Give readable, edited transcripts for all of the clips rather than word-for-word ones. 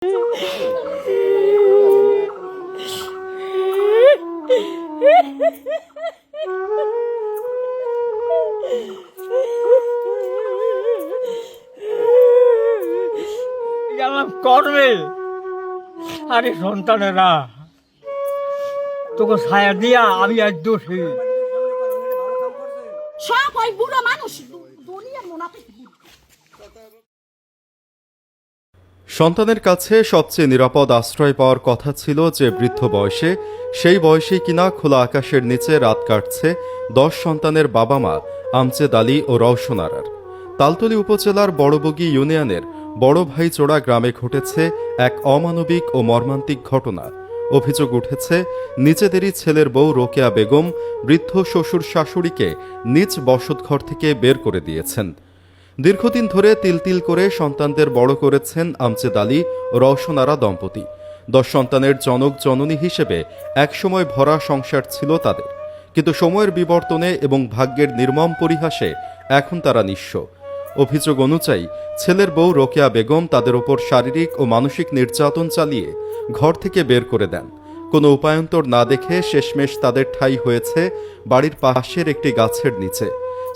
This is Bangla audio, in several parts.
করবে আরে সন্তানেরা তোকে ছায়া দিয়া আমি আজ দোষী সব ওই বুড়ো মানুষ দুনিয়ার মুনাফিক। সন্তানের কাছে সবচেয়ে নিরাপদ আশ্রয় পাওয়ার কথা ছিল যে বৃদ্ধ বয়সে, সেই বয়সেই কিনা খোলা আকাশের নিচে রাত কাটছে 10 সন্তানের বাবা মা আমজেদ আলী ও রওশন আরার। তালতলী উপজেলার বড়বগী ইউনিয়নের বড় ভাইচোড়া গ্রামে ঘটেছে এক অমানবিক ও মর্মান্তিক ঘটনা। অভিযোগ উঠেছে নিজেদেরই ছেলের বউ রোকেয়া বেগম বৃদ্ধ শ্বশুর শাশুড়িকে নিজ বসতঘর থেকে বের করে দিয়েছেন। দীর্ঘদিন ধরে তিল করে সন্তানদের বড় করেছেন আমজেদ আলী ও রওশন আরা দম্পতি। 10 সন্তানের জনক জননী হিসেবে একসময় ভরা সংসার ছিল তাদের, কিন্তু সময়ের বিবর্তনে এবং ভাগ্যের নির্মম পরিহাসে এখন তারা নিঃস্ব। অভিযোগ অনুযায়ী ছেলের বউ রোকেয়া বেগম তাদের ওপর শারীরিক ও মানসিক নির্যাতন চালিয়ে ঘর থেকে বের করে দেন। কোনো উপায়ন্তর না দেখে শেষমেশ তাদের ঠাঁই হয়েছে বাড়ির পাশের একটি গাছের নিচে।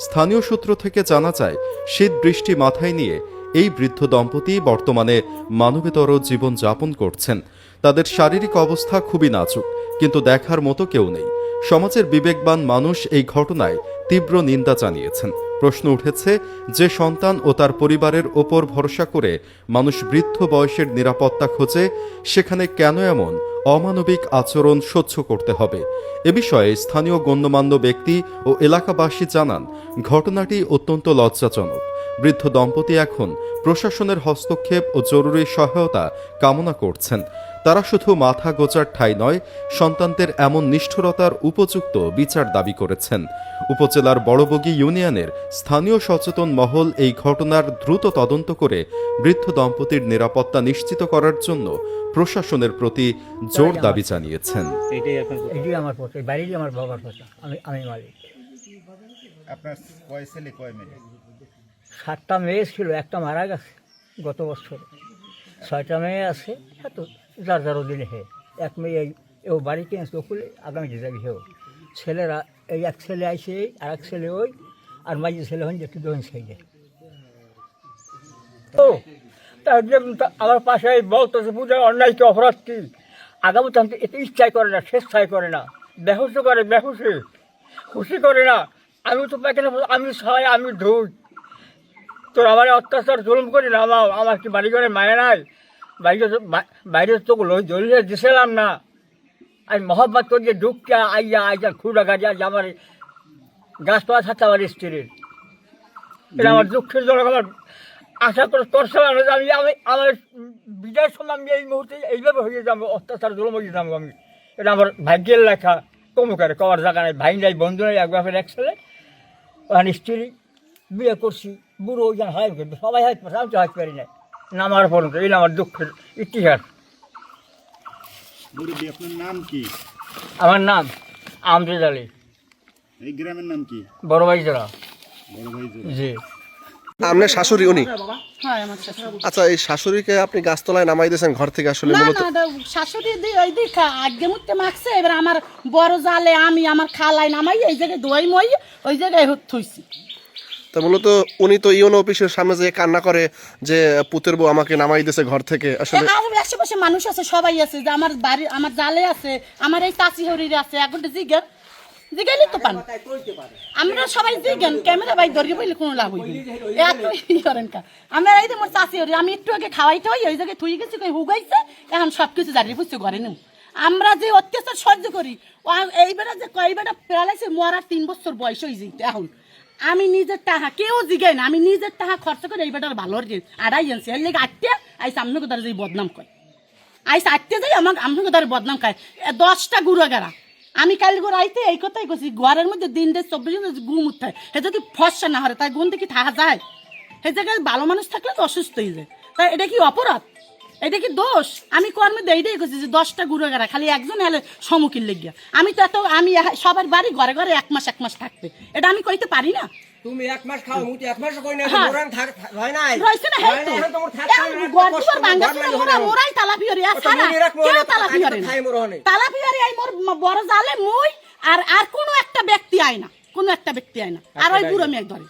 স্থানীয় সূত্র থেকে জানা যায়, শীত বৃষ্টি মাথায় নিয়ে এই বৃদ্ধ দম্পতি বর্তমানে মানবেতর জীবন যাপন করছেন। তাদের শারীরিক অবস্থা খুবই নাজুক, কিন্তু দেখার মতো কেউ নেই। সমাজের বিবেকবান মানুষ এই ঘটনায় তীব্র নিন্দা জানিয়েছেন। প্রশ্ন উঠেছে, যে সন্তান ও তার পরিবারের ওপর ভরসা করে মানুষ বৃদ্ধ বয়সের নিরাপত্তা খোঁজে, সেখানে কেন এমন অমানবিক আচরণ সহ্য করতে হবে? এ বিষয়ে স্থানীয় গণ্যমান্য ব্যক্তি ও এলাকাবাসী জানান, ঘটনাটি অত্যন্ত লজ্জাজনক। বৃদ্ধ দম্পতি এখন প্রশাসনের হস্তক্ষেপ ও জরুরি সহায়তা কামনা করছেন। তারা শুধু মাথা গোঁজার ঠাঁই নয়, সন্তানদের এমন নিষ্ঠুরতার উপযুক্ত বিচার দাবি করেছেন। উপজেলার বড়বগী ইউনিয়নের স্থানীয় সচেতন মহল এই ঘটনার দ্রুত তদন্ত করে বৃদ্ধ দম্পতির নিরাপত্তা নিশ্চিত করার জন্য প্রশাসনের প্রতি জোর দাবি জানিয়েছেন। এটাই আমার পথ, এই বাড়িরই আমার বাবার কথা, আমি মালিক। আপনার কয় ছেলে কয় মেয়ে? 7টা মেয়ে ছিল, একটা মারা গেছে গত বছর। 6টা মেয়ে আছে, এত যার যার দিনে হে। এক মেয়ে ও বাড়িতে আসতে খুলে আগামী যাবি হেও। ছেলেরা এই এক ছেলে আইসে, আর এক ছেলে ওই, আর মাঝে ছেলে হন যে একটু দোহন সাইডে। ও তার আমার পাশে বলতেছে পূজা অন্যায় কি অপরাধ কি? আগামী তাহলে এতে ইচ্ছাই করে না, স্বেচ্ছায় করে না, বেহুশ করে, বেহুশে খুশি করে না। আমি তো পাইখানা, আমি সবাই, আমি ধুই তোর আমার অত্যাচার জুলুম করি না। আমার কি বাড়ি ঘরে মায়া নাই? বাইরে তো জলিয়ে দিছিলাম না। আমি মহব্বত করি যে ঢুকটা আইয়া খুঁড়া গাছ আমার গাছপালা থাকতে আমার স্ত্রীর। এটা আমার দুঃখের জন্য আমার আশা করে করছিলাম যে আমি আমার বিদায়ের সময় আমি এই মুহূর্তে এইভাবে হয়ে যাবো, অত্যাচার জুলুম হয়ে যাবো আমি। এটা আমার ভাগ্যের লেখা। কমুকারে কবার জায়গা নাই, ভাই নাই, বন্ধু নাই, এক বাপের এক ছেলে, ওখানে স্ত্রী। বিয়ে করছি, বুড়ো ওই হয়, কিন্তু সবাই হাইতে পারে, আমি তো হাইতে পারি না নামার পর্যন্ত। এই আমার দুঃখের ইতিহাস। আপনার নাম কি? আমার নাম আমজেদ আলী। এই গ্রামের নাম কি? বড় ভাইজোড়া। বড় ভাই। জি। আপনার শাশুড়ি উনি? হ্যাঁ, আমার শাশুড়ি। আচ্ছা, এই শাশুড়িকে আপনি গাছতলায় নামাই দিয়েছেন ঘর থেকে, আসলে না মূলত না, শাশুড়ি ওই দিকে আগে মুখতে মাখছে। এবার আমার বড় জালে আমি আমার খালাই নামাই এই জায়গায় দোয়াই মই ওই জায়গায় থইছি। তা মূলত উনি তো ইউনো অফিসের সামনে যে কান্না করে যে পুতের বউ আমাকে নামাই দিয়েছে ঘর থেকে। আসলে আশেপাশে মানুষ আছে, সবাই আছে, যে আমার বাড়ি, আমার জালে আছে, আমার এই চাচি হরির আছে। এখন জিজ্ঞাসা তো পান আমরা সবাই জিজ্ঞান, ক্যামেরা ভাই ধরিয়ে বললে কোনো লাভ হইবে এত করেন কা। আমরা এই যে মোর চাচি হরি, আমি একটু আগে খাওয়াইতে হই, ওই জায়গায় থুই গেছি, হুগাইছে, এখন সব কিছু দাঁড়িয়ে বুঝতে ঘরে নেই। আমরা যে অত্যাচার সহ্য করি, এইবারে যে এইবারটা পেরালাইছে মরার 3 বছর বয়স হয়ে যেত। এখন আমি নিজের টাকা কেউ জিগাই না, আমি নিজের টাকা খরচ করে এইবারটার ভালো আড়াই আনছি। এর লেগে আটতে আইসা আপনাকে দ্বারা যে বদনাম করে, আইসা আটতে যাই আমার আপনাকে দ্বারা বদনাম খায় 10টা গুঁড়ো গেরা। আমি কাল করে আইতে এই কথাই করছি, ঘরের মধ্যে দিন 24 গুম উঠায়, সে যদি ফসা না হয় তাই গুণ থেকে থাকা যায়? সে জায়গায় ভালো মানুষ থাকলে তো অসুস্থ হয়ে যায়। তাই এটা কি অপরাধ? এটা কি দোষ? আমি কর্মে এইটাই করছি যে 10টা গুঁড়ো গেরা খালি একজন এলে সম্মুখীন লেগে। আমি তো এত আমি সবার বাড়ি ঘরে ঘরে 1 মাস থাকবে, এটা আমি কইতে পারি না? তুমি এক মাস খাও মুই এক মাস কই না হ্যাঁ। মোরান থাক হয় নাই রইছে না হয় হেতু নাই, এখন তোমার থাক গড় বাঙ্গা মোরা মোরাই তালা পিয়রি সারা কেন তালা পিয়রি খাই মোরহনে তালা পিয়রি আই মোর বড় জালে মুই আর কোনো একটা ব্যক্তি আয় না, কোনো একটা ব্যক্তি আয় না, আর ওই বুড়ো মেয়ে ধরে।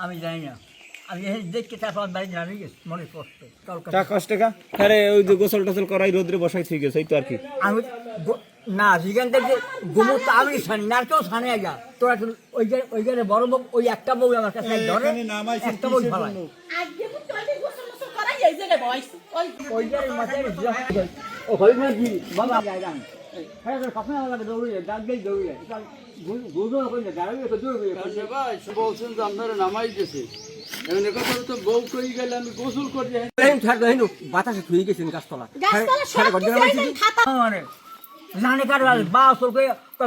আমি জানি না, আমি দেখতে তারপর বাড়ি জানি গেছি মনে কষ্ট তা কষ্ট কা আরে ওই যে গোসল টোসল করাই রোদ্রে বসাই ঠিক আছে এই তো আর কি আমি না যেখান থেকে গোমর তো আমি ছানি না, আর কেউ ছানে যা তোরা ওই জায়গায় বড় বউ ওই একটা বউ আমার কাছে ধরে একটা বউ ফালায় আজকে তো তৈরি গোসল মোসল করাই এই জায়গায় বইছি ওই জায়গায় মাথায় ও হই না কি বাবা যায় না হ্যাঁ কখন আমাকে দৌড়ে ডাক দিয়ে দৌড়ে গুজো কই না গাড়ি তো দৌড়ে বলছেন যে আপনারা নামাই গেছে এমন কথা তো বউ কই গেলে আমি গোসল করি এই ছাড় দেহিনু বাতাসে থুই গেছেন গাছতলা গাছতলা সব কিছু খাতা মানে জানে কার বা সরকে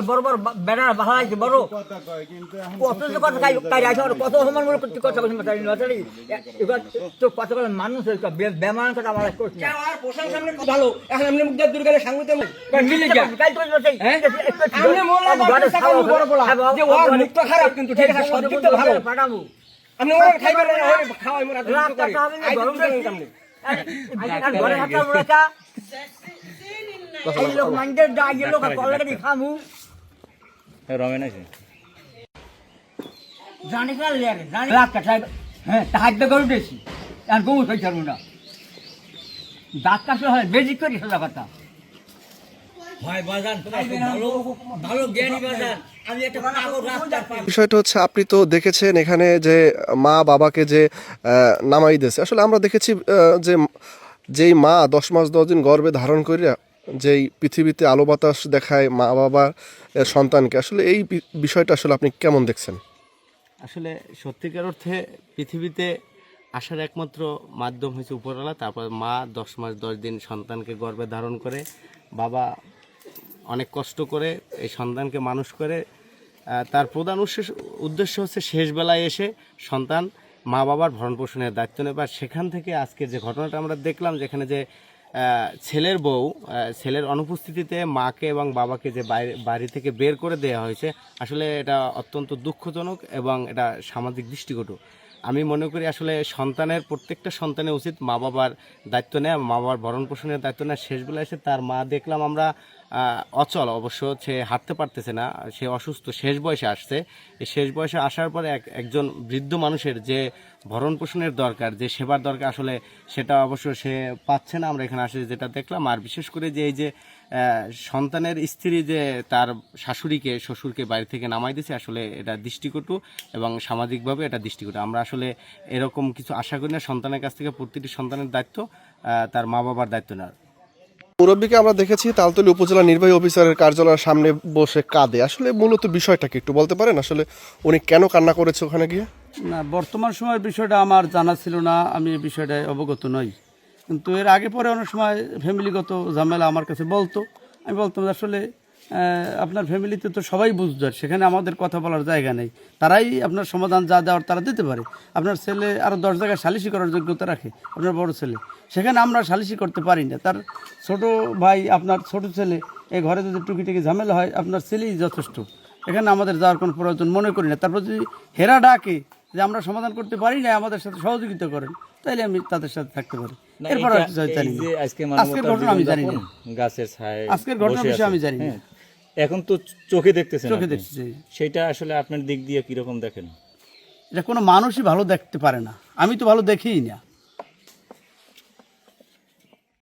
বড় বড় বেড়া বাহা আছে বড় কথা কয় কিন্তু এখন কত যে কথা কাই আছে কত সমান বড় কথা কথা মাথায় নতালি এবার তো কত কথা মানুষ বেমান কথা আমার করছে না আর পোষার সামনে খুব ভালো এখন এমনি মুখ দিয়ে দুর্গালে সাঙ্গুতে মিলে যা কাল তো বসে আমি মোলা বাড়ি সাকাম বড় বলা যে ওর মুক্ত খারাপ কিন্তু ঠিক আছে সব দিক তো ভালো পাঠাবো আপনি ওরা খাইবেন না হয় খাওয়াই মোরা রাত করে কথা হবে না আই গরম গরম সামনে সামনে ঘরে হাতা মোড়াটা এই লোক মাইন্ডের দাঁড়িয়ে লোক কলেজে খামু রমেন আছে জানি কার লেগে জানি লাখ টাকা হ্যাঁ তাহাজ তো গরু দিয়েছি আর গরু হয়ে যাবো না দাঁত কাছে হয় বেজিক করি সাদা কথা হয় বাজান তোমার ভালো ভালো জ্ঞানী বাজান আমি একটা পাগল রাস্তা বিষয়টা হচ্ছে আপনি তো দেখেছেন এখানে যে মা বাবাকে যে নামাই দিয়েছে আসলে আমরা দেখেছি যে যেই মা 10 মাস 10 দিন গর্ভে ধারণ করিয়া যেই পৃথিবীতে আলো বাতাস দেখায় মা বাবা সন্তানকে আসলে এই বিষয়টা আসলে আপনি কেমন দেখছেন? আসলে সত্যিকার অর্থে পৃথিবীতে আসার একমাত্র মাধ্যম হয়েছে উপরওয়ালা, তারপর মা 10 মাস 10 দিন সন্তানকে গর্ভে ধারণ করে, বাবা অনেক কষ্ট করে এই সন্তানকে মানুষ করে, তার প্রধান উদ্দেশ্য হচ্ছে শেষ বেলায় এসে সন্তান মা বাবার ভরণ পোষণের দায়িত্ব নেবার। সেখান থেকে আজকে যে ঘটনাটা আমরা দেখলাম, যেখানে যে ছেলের বউ ছেলের অনুপস্থিতিতে মাকে এবং বাবাকে যে বাড়ি থেকে বের করে দেওয়া হয়েছে, আসলে এটা অত্যন্ত দুঃখজনক এবং এটা সামাজিক দৃষ্টিকটু। আমি মনে করি আসলে প্রত্যেকটা সন্তানের উচিত মা বাবার দায়িত্ব নেয়, মা বাবার ভরণ পোষণের দায়িত্ব নেয়। শেষবেলায় এসে তার মা দেখলাম আমরা অচল, অবশ্য সে হাঁটতে পারতেছে না, সে অসুস্থ, শেষ বয়সে আসছে। এই শেষ বয়সে আসার পরে একজন বৃদ্ধ মানুষের যে ভরণ পোষণের দরকার, যে সেবার দরকার, আসলে সেটা অবশ্য সে পাচ্ছে না। আমরা এখানে আসে যেটা দেখলাম, আর বিশেষ করে যে এই যে সন্তানের স্ত্রী যে তার শাশুড়িকে শ্বশুরকে বাড়ি থেকে নামাই দিয়েছে, আসলে এটা দৃষ্টিকটু এবং সামাজিকভাবে এটা দৃষ্টিকটু। আমরা আসলে এরকম কিছু আশা করি না। সন্তানের কাছ থেকে প্রতিটি সন্তানের দায়িত্ব তার মা বাবার দায়িত্ব নেওয়ার। মুরব্বীকে আমরা দেখেছি তালতলী উপজেলা নির্বাহী অফিসারের কার্যালয়ের সামনে বসে কাঁদে। আসলে মূলত বিষয়টা কি একটু বলতে পারেন? আসলে উনি কেন কান্না করেছে ওখানে গিয়ে? না, বর্তমান সময়ের বিষয়টা আমার জানা ছিল না, আমি এই বিষয়টায় অবগত নই। কিন্তু এর আগে পরে অনেক সময় ফ্যামিলিগত ঝামেলা আমার কাছে বলতো, আমি বলতাম আসলে আপনার ফ্যামিলিতে তো সবাই বুঝদার, সেখানে আমাদের কথা বলার জায়গা নেই, তারাই আপনার সমাধান যা দেওয়ার তারা দিতে পারে। আপনার ছেলে আরও 10 জায়গায় সালিশি করার যোগ্যতা রাখে, আপনার বড় ছেলে, সেখানে আমরা সালিশি করতে পারি না। তার ছোট ভাই, আপনার ছোট ছেলে, এই ঘরে যদি টুকিটাকি ঝামেলা হয়, আপনার ছেলেই যথেষ্ট, এখানে আমাদের যাওয়ার কোনো প্রয়োজন মনে করি না। তারপর যদি হেরা ডাকে যে আমরা সমাধান করতে পারি না, আমাদের সাথে সহযোগিতা করেন, তাইলে আমি তাদের সাথে থাকতে পারি। এরপর আজকের ঘটনা আমি জানি না, গাছের ছায় আজকের ঘটনার বিষয়ে আমি জানি না। এখন তো চোখে দেখতেছেন, চোখে দেখছি, সেটা আসলে আপনার দিক দিয়ে কিরকম দেখেন? এটা কোনো মানুষই ভালো দেখতে পারে না, আমি তো ভালো দেখিই না।